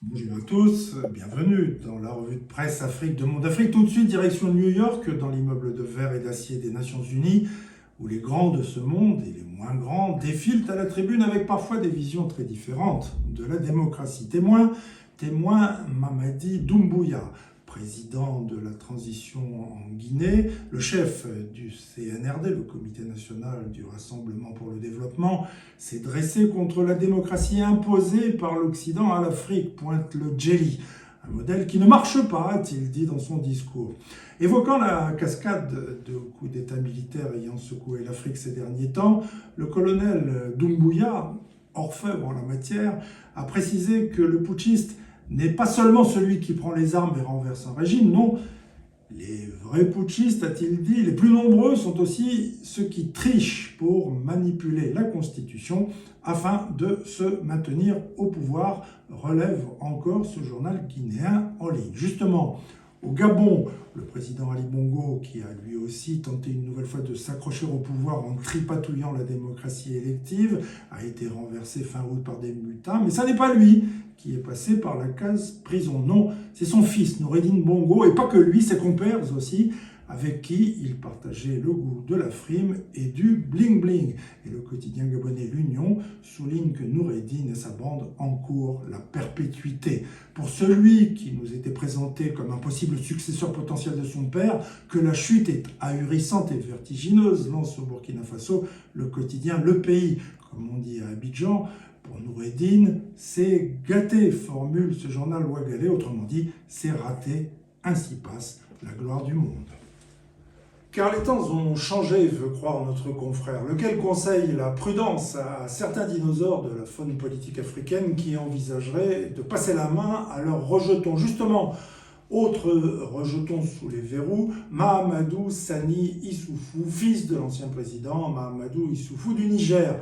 Bonjour à tous, bienvenue dans la revue de presse Afrique de Monde Afrique. Tout de suite, direction New York, dans l'immeuble de verre et d'acier des Nations Unies, où les grands de ce monde et les moins grands défilent à la tribune avec parfois des visions très différentes de la démocratie. Témoin Mamadi Doumbouya, président de la transition en Guinée, le chef du CNRD, le Comité national du Rassemblement pour le développement, s'est dressé contre la démocratie imposée par l'Occident à l'Afrique, pointe le Djeli. Un modèle qui ne marche pas, a-t-il dit dans son discours. Évoquant la cascade de coups d'État militaires ayant secoué l'Afrique ces derniers temps, le colonel Doumbouya, orfèvre en la matière, a précisé que le putschiste n'est pas seulement celui qui prend les armes et renverse un régime, non. Les vrais putschistes, a-t-il dit, les plus nombreux sont aussi ceux qui trichent pour manipuler la Constitution afin de se maintenir au pouvoir, relève encore ce journal guinéen en ligne. Justement, au Gabon, le président Ali Bongo, qui a lui aussi tenté une nouvelle fois de s'accrocher au pouvoir en tripatouillant la démocratie élective, a été renversé fin août par des mutins, mais ça n'est pas lui qui est passé par la case prison. Non, c'est son fils, Noureddine Bongo, et pas que lui, ses compères aussi, avec qui il partageait le goût de la frime et du bling-bling. Et le quotidien gabonais L'Union souligne que Noureddine et sa bande encourent la perpétuité. Pour celui qui nous était présenté comme un possible successeur potentiel de son père, que la chute est ahurissante et vertigineuse, lance au Burkina Faso le quotidien Le Pays. Comme on dit à Abidjan, pour Noureddine, c'est gâté, formule ce journal ouagalais, autrement dit, c'est raté, ainsi passe la gloire du monde. Car les temps ont changé, veut croire notre confrère, lequel conseille la prudence à certains dinosaures de la faune politique africaine qui envisageraient de passer la main à leurs rejetons. Justement, autre rejeton sous les verrous, Mahamadou Sani Issoufou, fils de l'ancien président Mahamadou Issoufou du Niger,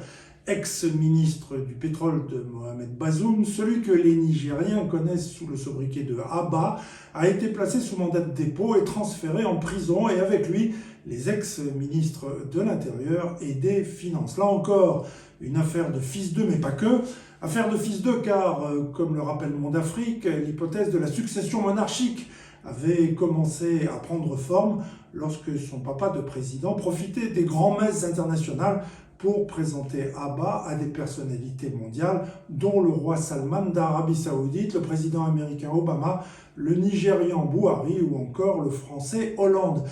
ex-ministre du pétrole de Mohamed Bazoum, celui que les Nigériens connaissent sous le sobriquet de Abba, a été placé sous mandat de dépôt et transféré en prison, et avec lui les ex-ministres de l'Intérieur et des Finances. Là encore, une affaire de fils d'eux, mais pas que. Affaire de fils d'eux car, comme le rappelle Monde Afrique, l'hypothèse de la succession monarchique avait commencé à prendre forme lorsque son papa de président profitait des grands-messes internationales pour présenter Abba à des personnalités mondiales, dont le roi Salman d'Arabie Saoudite, le président américain Obama, le Nigérian Buhari ou encore le français Hollande.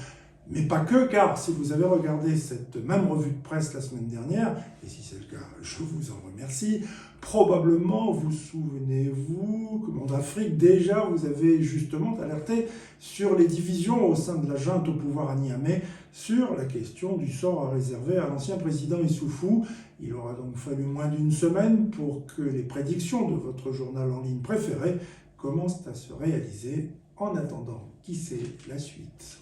Mais pas que, car si vous avez regardé cette même revue de presse la semaine dernière, et si c'est le cas, je vous en remercie, probablement vous souvenez-vous que Monde Afrique, déjà, vous avez justement alerté sur les divisions au sein de la junte au pouvoir à Niamey, sur la question du sort à réserver à l'ancien président Issoufou. Il aura donc fallu moins d'une semaine pour que les prédictions de votre journal en ligne préféré commencent à se réaliser. En attendant, qui sait la suite?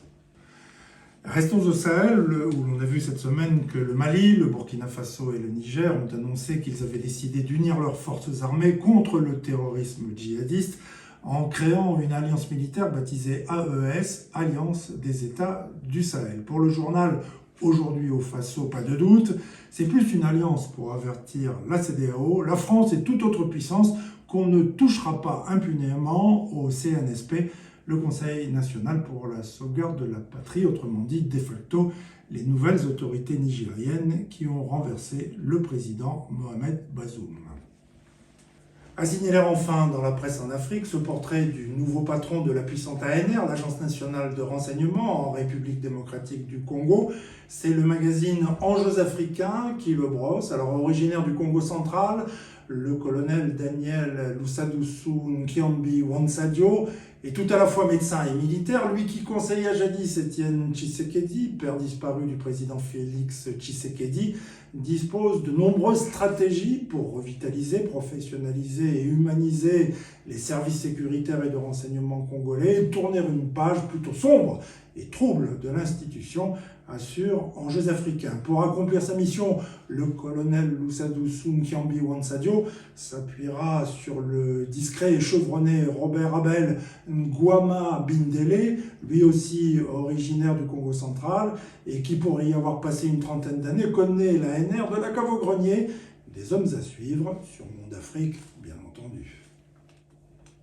Restons au Sahel, où l'on a vu cette semaine que le Mali, le Burkina Faso et le Niger ont annoncé qu'ils avaient décidé d'unir leurs forces armées contre le terrorisme djihadiste en créant une alliance militaire baptisée AES, Alliance des États du Sahel. Pour le journal Aujourd'hui au Faso, pas de doute, c'est plus une alliance pour avertir la CEDEAO, la France et toute autre puissance qu'on ne touchera pas impunément au CNSP, le Conseil national pour la sauvegarde de la patrie, autrement dit de facto les nouvelles autorités nigériennes qui ont renversé le président Mohamed Bazoum. A signaler enfin dans la presse en Afrique ce portrait du nouveau patron de la puissante ANR, l'Agence nationale de renseignement en République démocratique du Congo. C'est le magazine Enjeux africains qui le brosse. Alors originaire du Congo central, le colonel Daniel Lusadusu Nkiambi Wansadio est tout à la fois médecin et militaire, lui qui conseilla jadis Étienne Tshisekedi, père disparu du président Félix Tshisekedi, dispose de nombreuses stratégies pour revitaliser, professionnaliser et humaniser les services sécuritaires et de renseignement congolais, tourner une page plutôt sombre et trouble de l'institution, assure Enjeux africains. Pour accomplir sa mission, le colonel Lusadusu Nkiambi Wansadio s'appuiera sur le discret et chevronné Robert Abel Nguama Bindele, lui aussi originaire du Congo central, et qui, pour y avoir passé une trentaine d'années, connaît l'ANR de la cave au grenier. Des hommes à suivre sur Monde Afrique, bien entendu.